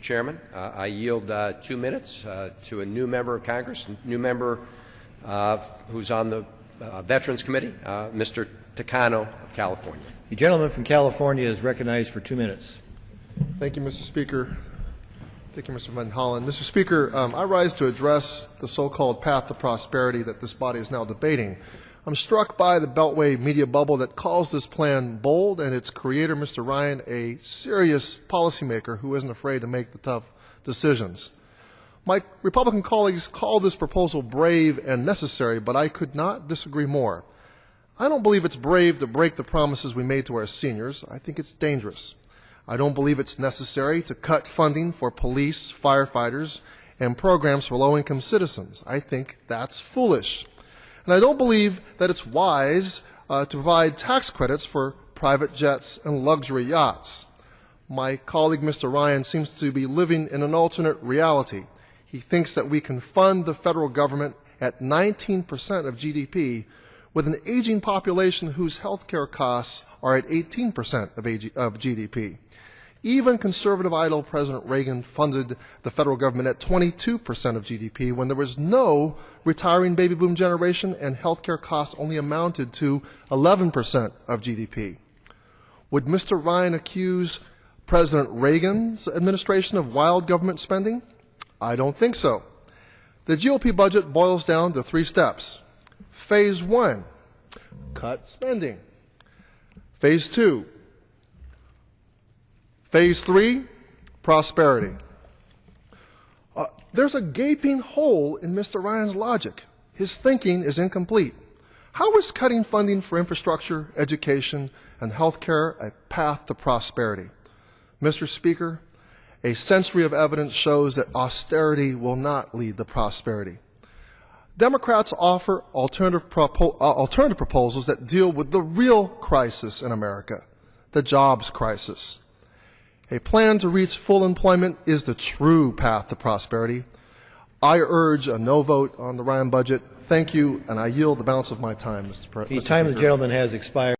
Chairman. I yield 2 minutes to a new member of Congress, new member who's on the Veterans Committee, Mr. Takano of California. The gentleman from California is recognized for 2 minutes. Thank you, Mr. Speaker. Thank you, Mr. Van Hollen. Mr. Speaker, I rise to address the so-called path to prosperity that this body is now debating. I'm struck by the Beltway media bubble that calls this plan bold and its creator, Mr. Ryan, a serious policymaker who isn't afraid to make the tough decisions. My Republican colleagues call this proposal brave and necessary, but I could not disagree more. I don't believe it's brave to break the promises we made to our seniors. I think it's dangerous. I don't believe it's necessary to cut funding for police, firefighters, and programs for low-income citizens. I think that's foolish. And I don't believe that it's wise to provide tax credits for private jets and luxury yachts. My colleague, Mr. Ryan, seems to be living in an alternate reality. He thinks that we can fund the federal government at 19% of GDP with an aging population whose health care costs are at 18% of GDP. Even conservative idol President Reagan funded the federal government at 22% of GDP when there was no retiring baby boom generation and health care costs only amounted to 11% of GDP. Would Mr. Ryan accuse President Reagan's administration of wild government spending? I don't think so. The GOP budget boils down to 3 steps. Phase 1, cut spending. Phase 2, Phase 3, prosperity. There's a gaping hole in Mr. Ryan's logic. His thinking is incomplete. How is cutting funding for infrastructure, education, and health care a path to prosperity? Mr. Speaker, a century of evidence shows that austerity will not lead to prosperity. Democrats offer alternative proposals that deal with the real crisis in America, the jobs crisis. A plan to reach full employment is the true path to prosperity. I urge a no vote on the Ryan budget. Thank you, and I yield the balance of my time, Mr. President. The time of the gentleman has expired.